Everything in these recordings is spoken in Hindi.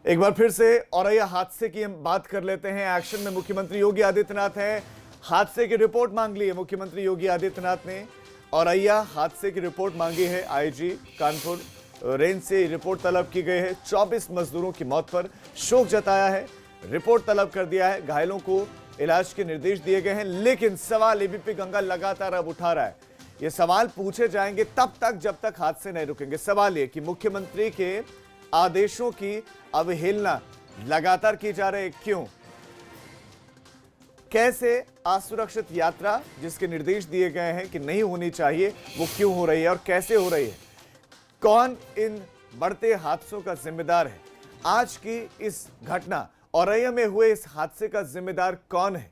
एक बार फिर से औरैया हादसे की हम बात कर लेते हैं। एक्शन में मुख्यमंत्री योगी आदित्यनाथ हैं। हादसे की रिपोर्ट मांग ली है मुख्यमंत्री योगी आदित्यनाथ ने। औरैया हादसे की रिपोर्ट मांगी है। आईजी कानपुर रेंज से रिपोर्ट तलब की गई है। 24 मजदूरों की मौत पर शोक जताया है, रिपोर्ट तलब कर दिया है। घायलों को इलाज के निर्देश दिए गए हैं। लेकिन सवाल एबीपी गंगा लगातार अब उठा रहा है। ये सवाल पूछे जाएंगे तब तक जब तक हादसे नहीं रुकेंगे। सवाल ये कि मुख्यमंत्री के आदेशों की अवहेलना लगातार की जा रही है, क्यों? कैसे असुरक्षित यात्रा जिसके निर्देश दिए गए हैं कि नहीं होनी चाहिए, वो क्यों हो रही है और कैसे हो रही है? कौन इन बढ़ते हादसों का जिम्मेदार है? आज की इस घटना औरैया में हुए इस हादसे का जिम्मेदार कौन है?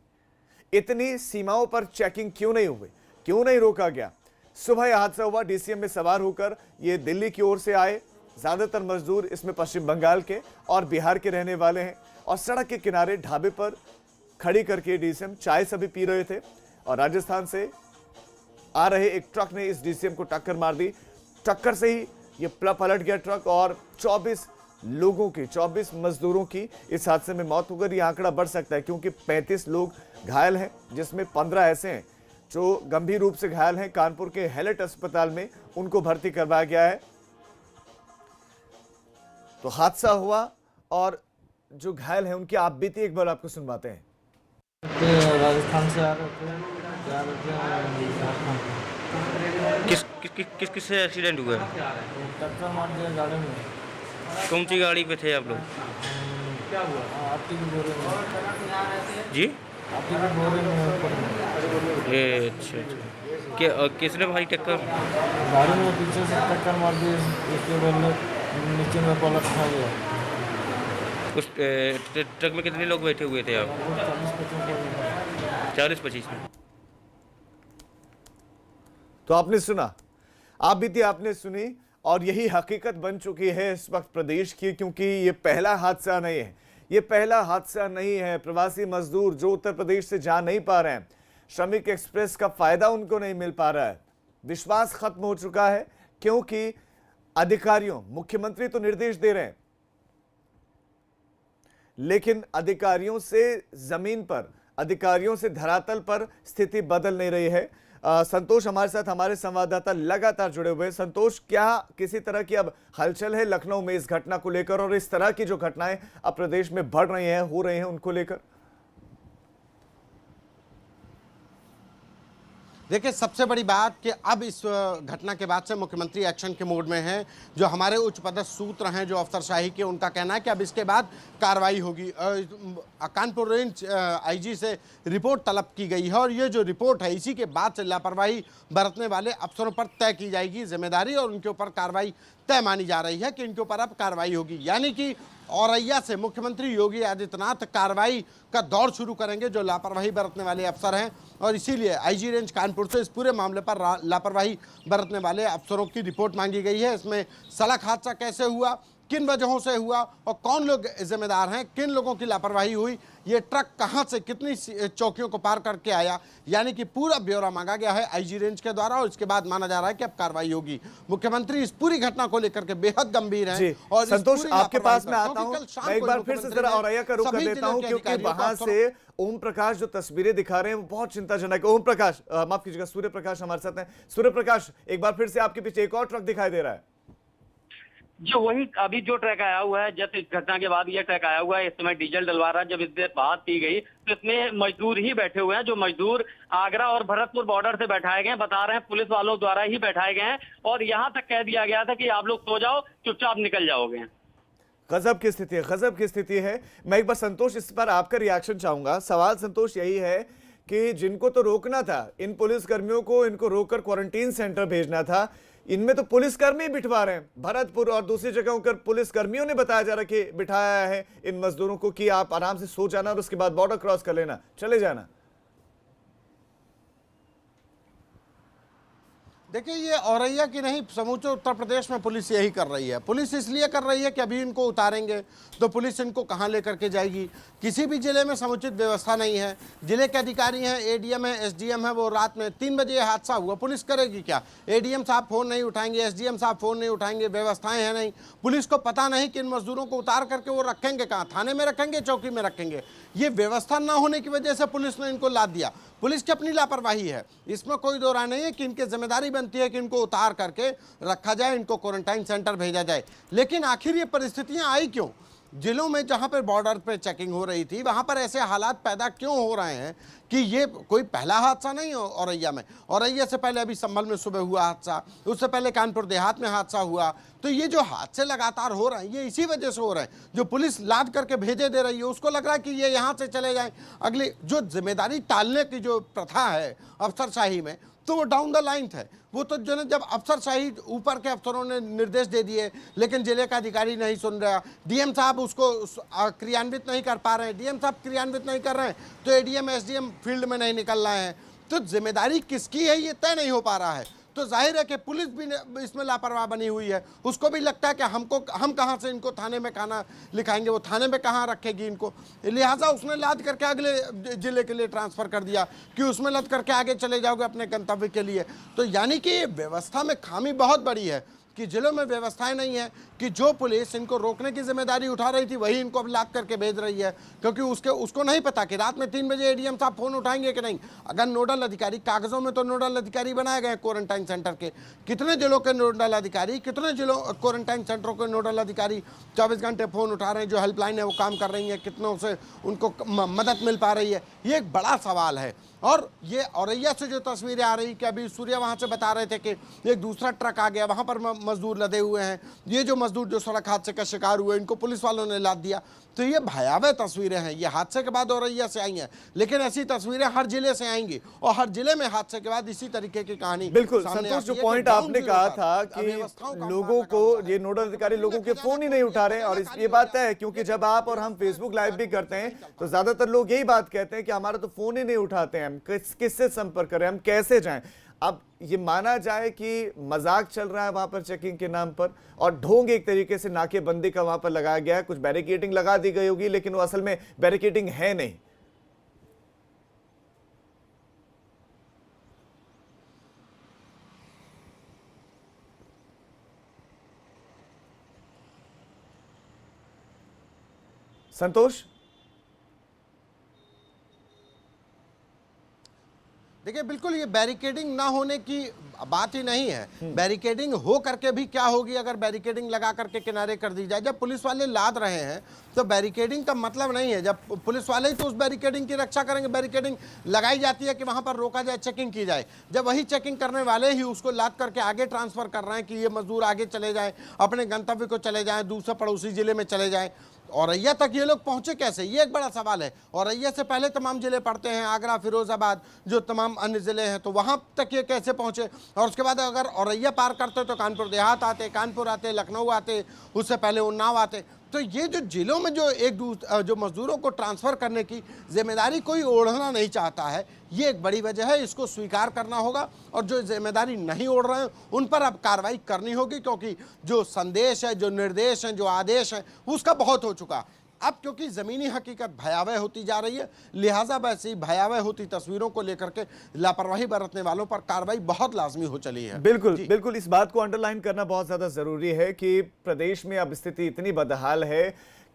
इतनी सीमाओं पर चेकिंग क्यों नहीं हुई, क्यों नहीं रोका गया? सुबह यह हादसा हुआ, डीसीएम में सवार होकर ये दिल्ली की ओर से आए। ज्यादातर मजदूर इसमें पश्चिम बंगाल के और बिहार के रहने वाले हैं और सड़क के किनारे ढाबे पर खड़ी करके डीसीएम चाय सभी पी रहे थे और राजस्थान से आ रहे एक ट्रक ने इस डीसीएम को टक्कर मार दी। टक्कर से ही ये पलट गया ट्रक और 24 लोगों की, 24 मजदूरों की इस हादसे में मौत हो गई। यह आंकड़ा बढ़ सकता है क्योंकि 35 लोग घायल हैं, जिसमें 15 ऐसे हैं जो गंभीर रूप से घायल हैं। कानपुर के हैलेट अस्पताल में उनको भर्ती करवाया गया है। तो हादसा हुआ और जो घायल हैं उनकी आप बीती एक बार आपको सुनवाते हैं। राजस्थान से आ रहे थे, जा रहे थे झारखंड। किस से एक्सीडेंट हुआ है? टक्कर मार दिया गाड़ी में। कौन सी गाड़ी पे थे आप लोग? क्या हुआ? आती की बोरे में जी? आती की बोरे में ऊपर में। ये अच्छा। किसने भाई टक्कर? गाड़ी में पीछे से टक्कर मार दी, उसके बाद नीचे में पलट खा गया। उस ट्रक में कितने लोग बैठे हुए थे आप? 40-25 में। तो आपने सुना, आप बीती आपने सुनी और यही हकीकत बन चुकी है इस वक्त प्रदेश की, क्योंकि ये पहला हादसा नहीं है। ये पहला हादसा नहीं है। प्रवासी मजदूर जो उत्तर प्रदेश से जा नहीं पा रहे हैं, श्रमिक एक्सप्रेस का फायदा उनको नहीं मिल पा रहा है। विश्वास खत्म हो चुका है क्योंकि अधिकारियों, मुख्यमंत्री तो निर्देश दे रहे हैं लेकिन अधिकारियों से जमीन पर, अधिकारियों से धरातल पर स्थिति बदल नहीं रही है। संतोष हमारे साथ, हमारे संवाददाता लगातार जुड़े हुए हैं। संतोष, क्या किसी तरह की अब हलचल है लखनऊ में इस घटना को लेकर और इस तरह की जो घटनाएं अब प्रदेश में बढ़ रही हैं, हो रही हैं, उनको लेकर? देखिए, सबसे बड़ी बात कि अब इस घटना के बाद से मुख्यमंत्री एक्शन के मोड में हैं। जो हमारे उच्च पदस्थ सूत्र हैं, जो अफसरशाही के, उनका कहना है कि अब इसके बाद कार्रवाई होगी। कानपुर रेंज आईजी से रिपोर्ट तलब की गई है और ये जो रिपोर्ट है, इसी के बाद से लापरवाही बरतने वाले अफसरों पर तय की जाएगी जिम्मेदारी और उनके ऊपर कार्रवाई तय मानी जा रही है कि इनके ऊपर अब कार्रवाई होगी। यानी कि औरैया से मुख्यमंत्री योगी आदित्यनाथ कार्रवाई का दौर शुरू करेंगे जो लापरवाही बरतने वाले अफसर हैं और इसीलिए आईजी रेंज कानपुर से इस पूरे मामले पर लापरवाही बरतने वाले अफसरों की रिपोर्ट मांगी गई है। इसमें सड़क हादसा कैसे हुआ, किन वजहों से हुआ और कौन लोग जिम्मेदार हैं, किन लोगों की लापरवाही हुई, ये ट्रक कहां से कितनी चौकियों को पार करके आया, यानी कि पूरा ब्यौरा मांगा गया है आईजी रेंज के द्वारा और इसके बाद माना जा रहा है कि अब कार्रवाई होगी। मुख्यमंत्री इस पूरी घटना को लेकर के बेहद गंभीर हैं। और संतोष, आपके पास मैं आता हूं, मैं एक बार फिर से जरा औरैया का रुख कर देता हूं क्योंकि वहां से ओम प्रकाश जो तस्वीरें दिखा रहे हैं वो बहुत चिंताजनक है। ओम प्रकाश, माफ कीजिएगा, सूर्य प्रकाश हमारे साथ हैं। सूर्य प्रकाश, एक बार फिर से आपके पीछे एक और ट्रक दिखाई दे रहा है। जो वही अभी जो ट्रक आया हुआ है, जब इस घटना के बाद ये ट्रक आया हुआ है, इस समय डीजल डलवा रहा है। जब इससे बात की गई तो इसमें मजदूर ही बैठे हुए हैं। जो मजदूर आगरा और भरतपुर बॉर्डर से बैठाए गए, बता रहे हैं पुलिस वालों द्वारा ही बैठाए गए हैं और यहाँ तक कह दिया गया था कि आप लोग सो जाओ, चुपचाप निकल जाओगे। गजब की स्थिति है, गजब की स्थिति है। मैं एक बार संतोष इस पर आपका रिएक्शन चाहूंगा। सवाल संतोष यही है कि जिनको तो रोकना था, इन पुलिस कर्मियों को, इनको रोककर क्वारंटीन सेंटर भेजना था, इनमें तो पुलिसकर्मी बिठवा रहे हैं। भरतपुर और दूसरी जगहों पर पुलिसकर्मियों ने बताया जा रहा कि बिठाया है इन मजदूरों को कि आप आराम से सो जाना और उसके बाद बॉर्डर क्रॉस कर लेना, चले जाना। देखिए, ये औरैया की नहीं, समूचे उत्तर प्रदेश में पुलिस यही कर रही है। पुलिस इसलिए कर रही है कि अभी इनको उतारेंगे तो पुलिस इनको कहाँ लेकर के जाएगी। किसी भी जिले में समुचित व्यवस्था नहीं है। जिले के अधिकारी हैं, एडीएम है, एसडीएम है, वो रात में 3 बजे ये हादसा हुआ, पुलिस करेगी क्या? एडीएम साहब फोन नहीं उठाएंगे, एसडीएम साहब फोन नहीं उठाएंगे, व्यवस्थाएं हैं नहीं। पुलिस को पता नहीं कि इन मजदूरों को उतार करके वो रखेंगे कहाँ, थाने में रखेंगे, चौकी में रखेंगे। ये व्यवस्था ना होने की वजह से पुलिस ने इनको लाद दिया। पुलिस की अपनी लापरवाही है, इसमें कोई दो राय नहीं है कि इनकी जिम्मेदारी बनती है कि इनको उतार करके रखा जाए, इनको क्वारंटाइन सेंटर भेजा जाए। लेकिन आखिर ये परिस्थितियां आई क्यों? जिलों में जहां पर बॉर्डर पे चेकिंग हो रही थी वहां पर ऐसे हालात पैदा क्यों हो रहे हैं कि ये कोई पहला हादसा नहीं हो औरैया में। औरैया से पहले अभी संभल में सुबह हुआ हादसा, उससे पहले कानपुर देहात में हादसा हुआ। तो ये जो हादसे लगातार हो रहे हैं ये इसी वजह से हो रहे हैं। जो पुलिस लाद करके भेजे दे रही है उसको लग रहा है कि ये यहाँ से चले जाएं। अगली जो जिम्मेदारी टालने की जो प्रथा है अफसरशाही में, तो वो डाउन द लाइन थे। वो तो जो जब अफसरशाही ऊपर के अफसरों ने निर्देश दे दिए लेकिन जिले का अधिकारी नहीं सुन रहा, डीएम साहब उसको क्रियान्वित नहीं कर पा रहे हैं, डीएम साहब क्रियान्वित नहीं कर रहे हैं तो एडीएम एसडीएम फील्ड में नहीं निकल रहे हैं, तो जिम्मेदारी किसकी है ये तय नहीं हो पा रहा है। तो जाहिर है कि पुलिस भी इसमें लापरवाह बनी हुई है। उसको भी लगता है कि हम कहाँ से इनको थाने में खाना लिखाएंगे, वो थाने में कहाँ रखेगी इनको, लिहाजा उसने लाद करके अगले जिले के लिए ट्रांसफ़र कर दिया कि उसमें लद करके आगे चले जाओगे अपने गंतव्य के लिए। तो यानी कि ये व्यवस्था में खामी बहुत बड़ी है कि जिलों में व्यवस्थाएं नहीं है कि जो पुलिस इनको रोकने की जिम्मेदारी उठा रही थी वही इनको अब लाद करके भेज रही है, क्योंकि उसको नहीं पता कि रात में 3 बजे एडीएम साहब फोन उठाएंगे कि नहीं। अगर नोडल अधिकारी, कागजों में तो नोडल अधिकारी बनाए गए क्वारंटाइन सेंटर के, कितने जिलों के नोडल अधिकारी, कितने जिलों क्वारंटाइन सेंटरों के नोडल अधिकारी 24 घंटे फोन उठा रहे हैं, जो हेल्पलाइन है वो काम कर रही है, कितनों से उनको मदद मिल पा रही है, ये एक बड़ा सवाल है। और ये औरैया से जो तस्वीरें आ रही कि अभी सूर्य वहाँ से बता रहे थे कि एक दूसरा ट्रक आ गया, वहाँ पर मजदूर लदे हुए हैं। ये जो मजदूर जो सड़क हादसे का शिकार हुए इनको पुलिस वालों ने लाद दिया। तो ये भयावह तस्वीरें हैं, ये हादसे के बाद औरैया से आई हैं, लेकिन ऐसी तस्वीरें हर जिले से आएंगी और हर जिले में हादसे के बाद इसी तरीके की कहानी। बिल्कुल संतोष, जो पॉइंट आपने कहा था कि लोगों को, ये नोडल अधिकारी लोगों के फोन ही नहीं उठा रहे, और ये बात है क्योंकि जब आप और हम फेसबुक लाइव भी करते हैं तो ज्यादातर लोग यही बात कहते हैं कि हमारा तो फोन ही नहीं उठाते हैं, हम किससे संपर्क करें, हम कैसे जाएं। अब ये माना जाए कि मजाक चल रहा है वहां पर चेकिंग के नाम पर, और ढोंग एक तरीके से नाकेबंदी का वहां पर लगाया गया है, कुछ बैरिकेडिंग लगा दी गई होगी लेकिन वो असल में बैरिकेडिंग है नहीं। संतोष, देखिए बिल्कुल ये बैरिकेडिंग ना होने की बात ही नहीं है। बैरिकेडिंग हो करके भी क्या होगी अगर बैरिकेडिंग लगा करके किनारे कर दी जाए। जब पुलिस वाले लाद रहे हैं तो बैरिकेडिंग का मतलब नहीं है, जब पुलिस वाले ही तो उस बैरिकेडिंग की रक्षा करेंगे। बैरिकेडिंग लगाई जाती है कि वहां पर रोका जाए, चेकिंग की जाए। जब वही चेकिंग करने वाले ही उसको लाद करके आगे ट्रांसफर कर रहे हैं कि ये मजदूर आगे चले जाएं, अपने गंतव्य को चले जाएं, दूसरे पड़ोसी जिले में चले जाएं, औरैया तक ये लोग पहुंचे कैसे, ये एक बड़ा सवाल है। औरैया से पहले तमाम जिले पड़ते हैं, आगरा, फिरोजाबाद, जो तमाम अन्य जिले हैं, तो वहां तक ये कैसे पहुंचे। और उसके बाद अगर औरैया पार करते तो कानपुर देहात आते, कानपुर आते, लखनऊ आते, उससे पहले उन्नाव आते। तो ये जो जिलों में जो मजदूरों को ट्रांसफ़र करने की जिम्मेदारी कोई ओढ़ना नहीं चाहता है, ये एक बड़ी वजह है। इसको स्वीकार करना होगा और जो जिम्मेदारी नहीं ओढ़ रहे हैं उन पर अब कार्रवाई करनी होगी, क्योंकि जो संदेश है, जो निर्देश हैं, जो आदेश हैं, उसका बहुत हो चुका। अब क्योंकि ज़मीनी हकीकत भयावह होती जा रही है, लिहाजा वैसी भयावह होती तस्वीरों को लेकर के लापरवाही बरतने वालों पर कार्रवाई बहुत लाजमी हो चली है। बिल्कुल बिल्कुल, इस बात को अंडरलाइन करना बहुत ज़्यादा ज़रूरी है कि प्रदेश में अब स्थिति इतनी बदहाल है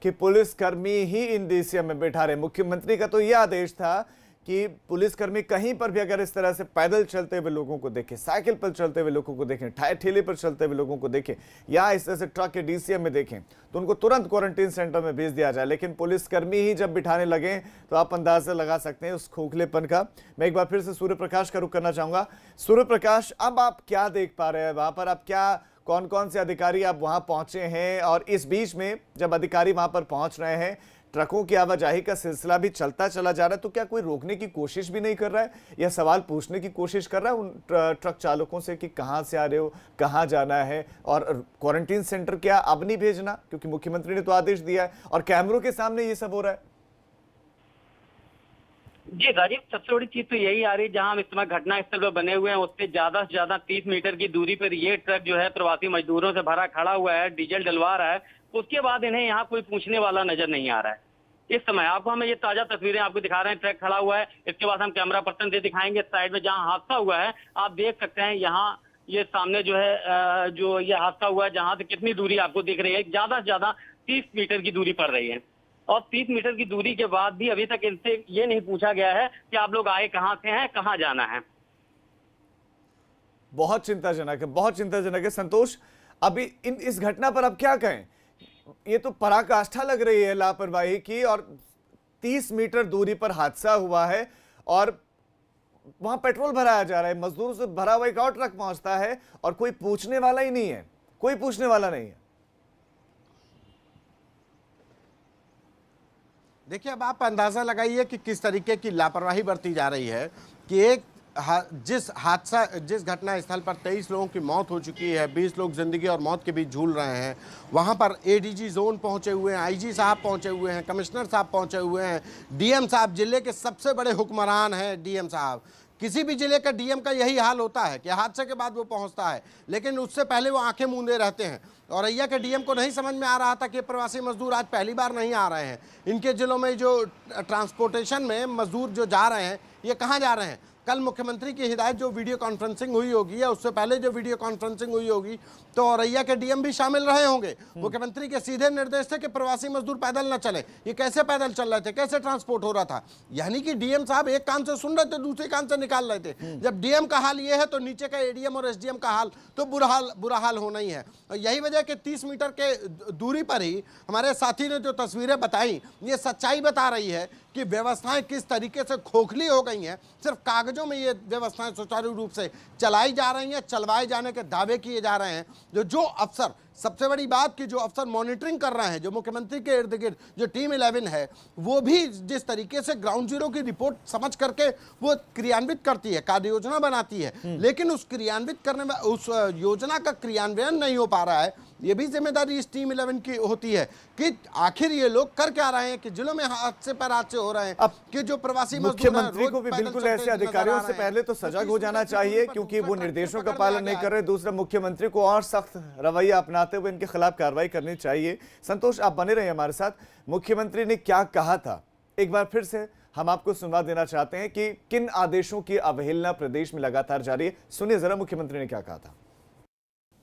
कि पुलिसकर्मी ही इन डीसीएम में बैठा रहे। मुख्यमंत्री का तो यह आदेश था कि पुलिसकर्मी कहीं पर भी अगर इस तरह से पैदल चलते हुए लोगों को देखें, साइकिल पर चलते हुए लोगों को देखें, ठेले पर चलते हुए लोगों को देखें, या इस तरह से ट्रक के डीसीएम में देखें, तो उनको तुरंत क्वारंटीन सेंटर में भेज दिया जाए। लेकिन पुलिसकर्मी ही जब बिठाने लगे तो आप अंदाजा लगा सकते हैं उस खोखलेपन का। मैं एक बार फिर से सूर्य प्रकाश का रुख करना चाहूंगा। सूर्य प्रकाश, अब आप क्या देख पा रहे हैं वहां पर, आप क्या, कौन कौन से अधिकारी आप वहां पहुंचे हैं, और इस बीच में जब अधिकारी वहां पर पहुंच रहे हैं, ट्रकों की आवाजाही का सिलसिला भी चलता चला जा रहा है, तो क्या कोई रोकने की कोशिश भी नहीं कर रहा है या सवाल पूछने की कोशिश कर रहा है उन ट्रक चालकों से कि कहां से आ रहे हो, कहां जाना है, और क्वारंटीन सेंटर क्या अब नहीं भेजना, क्योंकि मुख्यमंत्री ने तो आदेश दिया है और कैमरों के सामने ये सब हो रहा है। जी राजीव, सबसे बड़ी चीज तो यही आ रही है, जहां हम इस समय घटना स्थल पर बने हुए हैं उससे ज्यादा से ज्यादा 30 मीटर की दूरी पर ये ट्रक जो है प्रवासी मजदूरों से भरा खड़ा हुआ है, डीजल डलवा रहा है। उसके बाद इन्हें यहाँ कोई पूछने वाला नजर नहीं आ रहा है। इस समय आपको हम ये ताजा तस्वीरें आपको दिखा रहे हैं, ट्रक खड़ा हुआ है। इसके बाद हम कैमरा पर्सन से दिखाएंगे साइड में जहाँ हादसा हुआ है। आप देख सकते हैं यहाँ ये सामने जो है जो ये हादसा हुआ है, जहाँ से कितनी दूरी आपको दिख रही है, ज्यादा से ज्यादा 30 मीटर की दूरी पड़ रही है। और 30 मीटर की दूरी के बाद भी अभी तक इनसे ये नहीं पूछा गया है कि आप लोग आए कहाँ से हैं, कहाँ जाना है। बहुत चिंताजनक है, बहुत चिंताजनक है संतोष। अभी इस घटना पर अब क्या कहें, ये तो पराकाष्ठा लग रही है लापरवाही की। और 30 मीटर दूरी पर हादसा हुआ है और वहां पेट्रोल भराया जा रहा है, मजदूरों से भरा हुआ एक और ट्रक पहुंचता है और कोई पूछने वाला ही नहीं है, कोई पूछने वाला नहीं है। देखिए, अब आप अंदाज़ा लगाइए कि किस तरीके की लापरवाही बरती जा रही है कि जिस घटना स्थल पर 23 लोगों की मौत हो चुकी है, 20 लोग जिंदगी और मौत के बीच झूल रहे हैं, वहां पर एडीजी जोन पहुंचे हुए हैं, आईजी साहब पहुंचे हुए हैं, कमिश्नर साहब पहुंचे हुए हैं, डीएम साहब, जिले के सबसे बड़े हुक्मरान हैं डीएम साहब। किसी भी जिले का डीएम का यही हाल होता है कि हादसे के बाद वो पहुंचता है, लेकिन उससे पहले वो आंखें मूंदे रहते हैं। औरैया के डीएम को नहीं समझ में आ रहा था कि प्रवासी मजदूर आज पहली बार नहीं आ रहे हैं। इनके जिलों में जो ट्रांसपोर्टेशन में मजदूर जो जा रहे हैं, ये कहाँ जा रहे हैं? कल मुख्यमंत्री की हिदायत जो वीडियो कॉन्फ्रेंसिंग हुई होगी या उससे पहले जो वीडियो कॉन्फ्रेंसिंग हुई होगी, तो औरैया के डीएम भी शामिल रहे होंगे। मुख्यमंत्री के सीधे निर्देश थे कि प्रवासी मजदूर पैदल न चले। ये कैसे पैदल चल रहे थे, कैसे ट्रांसपोर्ट हो रहा था? यानी कि डीएम साहब एक कान से सुन रहे थे, दूसरे कान से निकाल रहे थे। जब डीएम का हाल ये है तो नीचे का एडीएम और एसडीएम का हाल तो बुरा हाल होना ही है। और यही वजह कि 30 मीटर के दूरी पर ही हमारे साथी ने जो तस्वीरें बताई, ये सच्चाई बता रही है कि व्यवस्थाएं किस तरीके से खोखली हो गई हैं। सिर्फ कागजों में ये व्यवस्थाएं सुचारू रूप से चलाई जा रही हैं, चलवाए जाने के दावे किए जा रहे हैं। जो अफसर, सबसे बड़ी बात कि जो अफसर मॉनिटरिंग कर रहे हैं, जो मुख्यमंत्री के इर्द गिर्द जो टीम 11 है, वो भी जिस तरीके से ग्राउंड जीरो की रिपोर्ट समझ करके वो क्रियान्वित करती है, कार्य योजना बनाती है, लेकिन उस क्रियान्वित करने में उस योजना का क्रियान्वयन नहीं हो पा रहा है। ये भी जिम्मेदारी इस टीम 11 की होती है कि आखिर ये लोग कर क्या रहे हैं कि जिलों में हादसे पर हादसे हो रहे हैं। अब कि जो प्रवासी मुख्यमंत्री को भी बिल्कुल ऐसे अधिकारियों से पहले तो सजग हो जाना चाहिए, क्योंकि वो निर्देशों का पालन नहीं कर रहे। दूसरा, मुख्यमंत्री को और सख्त रवैया अपनाते हुए इनके खिलाफ कार्रवाई करनी चाहिए। संतोष, आप बने रहे हमारे साथ। मुख्यमंत्री ने क्या कहा था, एक बार फिर से हम आपको सुनवा देना चाहते हैं कि किन आदेशों की अवहेलना प्रदेश में लगातार जारी है। सुनिए जरा मुख्यमंत्री ने क्या कहा था।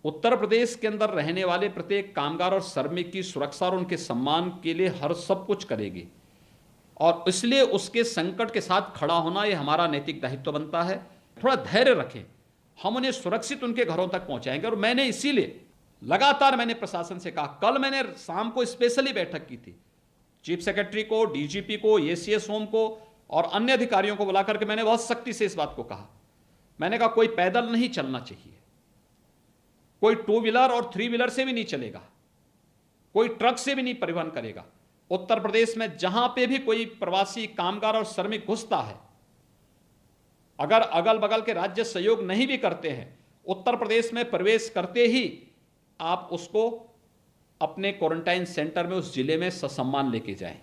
उत्तर प्रदेश के अंदर रहने वाले प्रत्येक कामगार और श्रमिक की सुरक्षा और उनके सम्मान के लिए हर सब कुछ करेगी, और इसलिए उसके संकट के साथ खड़ा होना ये हमारा नैतिक दायित्व बनता है। थोड़ा धैर्य रखें, हम उन्हें सुरक्षित उनके घरों तक पहुंचाएंगे। और मैंने इसीलिए लगातार मैंने प्रशासन से कहा, कल मैंने शाम को स्पेशली बैठक की थी, चीफ सेक्रेटरी को, डीजीपी को, एसीएस होम को और अन्य अधिकारियों को बुला करके मैंने बहुत सख्ती से इस बात को कहा। मैंने कहा कोई पैदल नहीं चलना चाहिए, कोई 2 व्हीलर और 3 व्हीलर से भी नहीं चलेगा, कोई ट्रक से भी नहीं परिवहन करेगा। उत्तर प्रदेश में जहां पे भी कोई प्रवासी कामगार और श्रमिक घुसता है, अगर अगल बगल के राज्य सहयोग नहीं भी करते हैं, उत्तर प्रदेश में प्रवेश करते ही आप उसको अपने क्वारंटाइन सेंटर में उस जिले में ससम्मान लेके जाएं।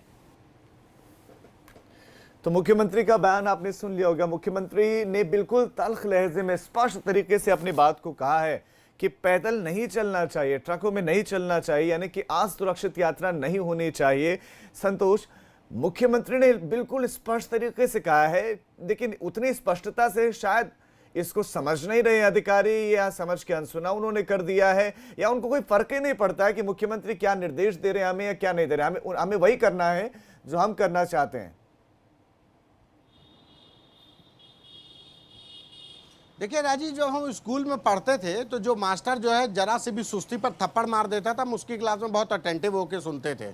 तो मुख्यमंत्री का बयान आपने सुन लिया होगा। मुख्यमंत्री ने बिल्कुल तल्ख लहजे में स्पष्ट तरीके से अपनी बात को कहा है कि पैदल नहीं चलना चाहिए, ट्रकों में नहीं चलना चाहिए, यानी कि असुरक्षित यात्रा नहीं होनी चाहिए। संतोष, मुख्यमंत्री ने बिल्कुल स्पष्ट तरीके से कहा है, लेकिन उतनी स्पष्टता से शायद इसको समझ नहीं रहे अधिकारी, या समझ के अनसुना उन्होंने कर दिया है, या उनको कोई फर्क ही नहीं पड़ता है कि मुख्यमंत्री क्या निर्देश दे रहे हैं हमें या क्या नहीं दे रहे हैं। हमें वही करना है जो हम करना चाहते हैं। देखिए राजीव, जब हम स्कूल में पढ़ते थे तो जो मास्टर जो है जरा से भी सुस्ती पर थप्पड़ मार देता था, हम उसकी क्लास में बहुत अटेंटिव होकर सुनते थे।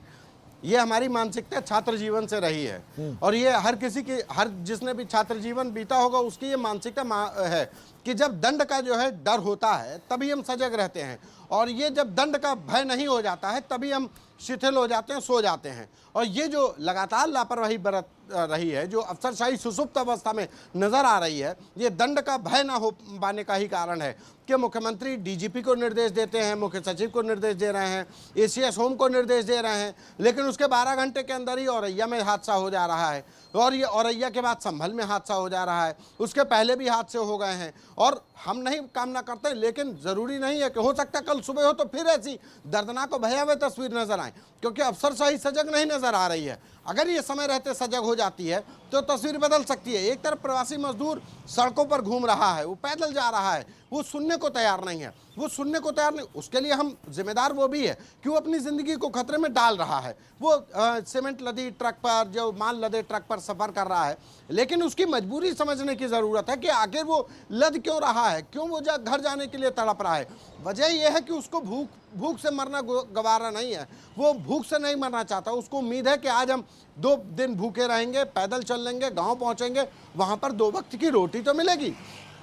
ये हमारी मानसिकता छात्र जीवन से रही है, और ये हर किसी की, हर जिसने भी छात्र जीवन बीता होगा उसकी ये मानसिकता है कि जब दंड का जो है डर होता है तभी हम सजग रहते हैं, और ये जब दंड का भय नहीं हो जाता है तभी हम शिथिल हो जाते हैं, सो जाते हैं। और ये जो लगातार लापरवाही बरत रही है, जो अफसरशाही सुसुप्त अवस्था में नजर आ रही है, ये दंड का भय ना हो पाने का ही कारण है कि मुख्यमंत्री डीजीपी को निर्देश देते हैं, मुख्य सचिव को निर्देश दे रहे हैं, एसीएस होम को निर्देश दे रहे हैं, लेकिन उसके 12 घंटे के अंदर ही औरैया में हादसा हो जा रहा है, और ये औरैया के बाद संभल में हादसा हो जा रहा है, उसके पहले भी हादसे हो गए हैं। और हम नहीं कामना करते, लेकिन ज़रूरी नहीं है कि हो सकता कल सुबह हो तो फिर ऐसी दर्दनाक और भयावह तस्वीर नजर आए, क्योंकि अफसरशाही सजग नहीं नजर आ रही है। अगर ये समय रहते सजग हो जाती है तो तस्वीर बदल सकती है। एक तरफ प्रवासी मजदूर सड़कों पर घूम रहा है, वो पैदल जा रहा है, वो सुनने को तैयार नहीं है, वो सुनने को तैयार नहीं। उसके लिए हम जिम्मेदार वो भी है कि वो अपनी ज़िंदगी को खतरे में डाल रहा है। वो सीमेंट लदी ट्रक पर, जो माल लदे ट्रक पर सफ़र कर रहा है, लेकिन उसकी मजबूरी समझने की ज़रूरत है कि आखिर वो लद क्यों रहा है, क्यों वो घर जाने के लिए तड़प रहा है। वजह यह है कि उसको भूख से मरना गवारा नहीं है, वो भूख से नहीं मरना चाहता। उसको उम्मीद है कि आज हम 2 दिन भूखे रहेंगे, पैदल चल लेंगे, गांव पहुंचेंगे, वहां पर 2 वक्त की रोटी तो मिलेगी।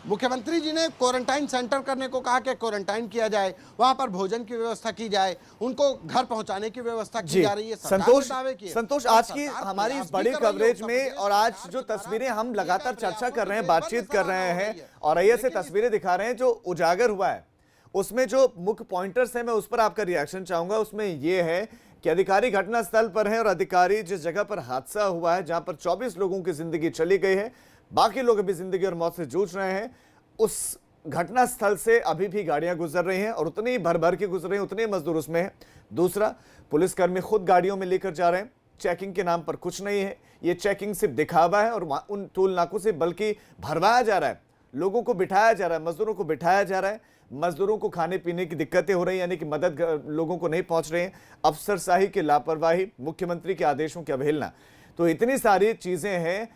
मुख्यमंत्री जी ने क्वारंटाइन सेंटर करने को कहा कि क्वारंटाइन किया जाए, वहां पर भोजन की व्यवस्था की जाए, उनको घर पहुंचाने की व्यवस्था की जा रही है। संतोष, आज की हमारी इस बड़ी कवरेज में और आज जो तस्वीरें हम लगातार चर्चा कर रहे हैं, बातचीत कर रहे हैं, और ये से तस्वीरें दिखा रहे हैं जो उजागर हुआ है, उसमें जो मुख्य पॉइंटर्स हैं, मैं उस पर आपका रिएक्शन चाहूंगा। उसमें यह है कि अधिकारी घटनास्थल पर हैं और अधिकारी जिस जगह पर हादसा हुआ है, जहां पर 24 लोगों की जिंदगी चली गई है, बाकी लोग अभी जिंदगी और मौत से जूझ रहे हैं, उस घटनास्थल से अभी भी गाड़ियां गुजर रही हैं और उतनी ही भर भर के गुजर रही हैं, उतने मजदूर उसमें हैं। दूसरा, पुलिसकर्मी खुद गाड़ियों में लेकर जा रहे हैं, चेकिंग के नाम पर कुछ नहीं है, ये चेकिंग सिर्फ दिखावा है और उन टोल नाकों से बल्कि भरवाया जा रहा है, लोगों को बिठाया जा रहा है, मजदूरों को बिठाया जा रहा है, मजदूरों को खाने पीने की दिक्कतें हो रही हैं, यानी कि मदद लोगों को नहीं पहुंच रही है, अफसरशाही की लापरवाही, मुख्यमंत्री के आदेशों की अवहेलना, तो इतनी सारी चीजें हैं,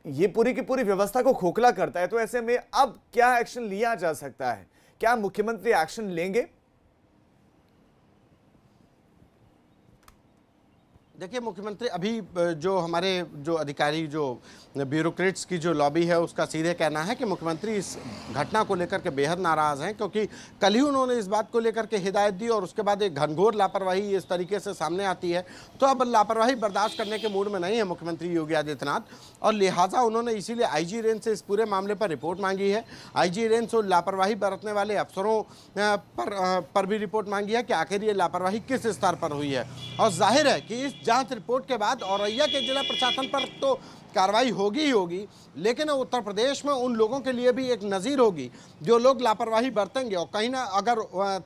ये पूरी की पूरी व्यवस्था को खोखला करता है। तो ऐसे में अब क्या एक्शन लिया जा सकता है? क्या मुख्यमंत्री एक्शन लेंगे? देखिए, मुख्यमंत्री अभी जो हमारे जो अधिकारी, जो ब्यूरोक्रेट्स की जो लॉबी है, उसका सीधे कहना है कि मुख्यमंत्री इस घटना को लेकर के बेहद नाराज़ हैं, क्योंकि कल ही उन्होंने इस बात को लेकर के हिदायत दी और उसके बाद एक घनघोर लापरवाही इस तरीके से सामने आती है, तो अब लापरवाही बर्दाश्त करने के मूड में नहीं है मुख्यमंत्री योगी आदित्यनाथ, और लिहाजा उन्होंने इसीलिए आईजी रेंज से इस पूरे मामले पर रिपोर्ट मांगी है। आईजी रेंज से लापरवाही बरतने वाले अफसरों पर भी रिपोर्ट मांगी है कि आखिर ये लापरवाही किस स्तर पर हुई है। और जाहिर है कि इस जांच रिपोर्ट के बाद औरैया के जिला प्रशासन पर तो कार्रवाई होगी ही होगी, लेकिन उत्तर प्रदेश में उन लोगों के लिए भी एक नज़ीर होगी जो लोग लापरवाही बरतेंगे। और कहीं ना, अगर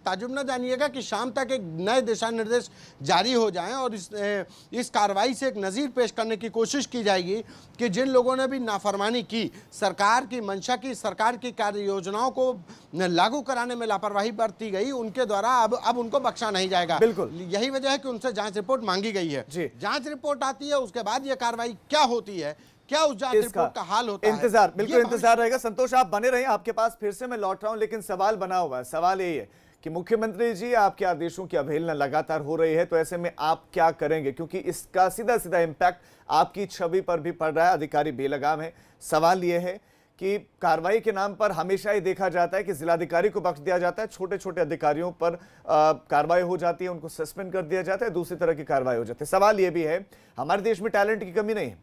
ताजुब न जानिएगा कि शाम तक एक नए दिशा निर्देश जारी हो जाएं और इस कार्रवाई से एक नज़ीर पेश करने की कोशिश की जाएगी कि जिन लोगों ने भी नाफरमानी की, सरकार की मंशा की, सरकार की कार्य योजनाओं को लागू कराने में लापरवाही बरती गई, उनके द्वारा अब उनको बख्शा नहीं जाएगा। बिल्कुल, यही वजह है कि उनसे जांच रिपोर्ट मांगी गई है। जांच रिपोर्ट आती है, उसके बाद ये कार्रवाई क्या होती है, क्या उस जांच रिपोर्ट का हाल होता है, इंतजार, बिल्कुल इंतजार रहेगा। संतोष, आप बने रहिए, आपके पास फिर से मैं लौट रहा हूं, लेकिन सवाल बना हुआ है। सवाल यही है कि मुख्यमंत्री जी, आपके आदेशों की अवहेलना लगातार हो रही है, तो ऐसे में आप क्या करेंगे? क्योंकि इसका सीधा सीधा इंपैक्ट आपकी छवि पर भी पड़ रहा है, अधिकारी बेलगाम है। सवाल यह है कि कार्रवाई के नाम पर हमेशा ही देखा जाता है कि जिलाधिकारी को बख्श दिया जाता है, छोटे छोटे अधिकारियों पर कार्रवाई हो जाती है, उनको सस्पेंड कर दिया जाता है, दूसरी तरह की कार्रवाई हो जाती है। सवाल यह भी है, हमारे देश में टैलेंट की कमी नहीं है,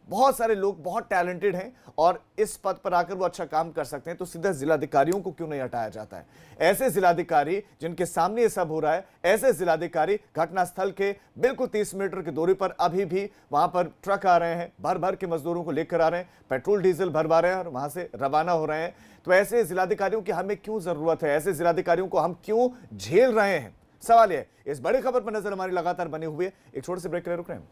बहुत सारे लोग बहुत टैलेंटेड हैं और इस पद पर आकर वो अच्छा काम कर सकते हैं, तो सीधा जिलाधिकारियों को क्यों नहीं हटाया जाता है? ऐसे जिलाधिकारी जिनके सामने ये सब हो रहा है, ऐसे जिलाधिकारी घटनास्थल के बिल्कुल 30 मीटर की दूरी पर अभी भी वहां पर ट्रक आ रहे हैं, भर भर के मजदूरों को लेकर आ रहे हैं, पेट्रोल डीजल भरवा रहे हैं और वहां से रवाना हो रहे हैं। तो ऐसे जिलाधिकारियों की हमें क्यों जरूरत है? ऐसे जिलाधिकारियों को हम क्यों झेल रहे हैं? सवाल यह है। इस बड़ी खबर पर नजर हमारी लगातार बनी हुई है। एक छोटे से ब्रेक के लिए रुक रहे हैं।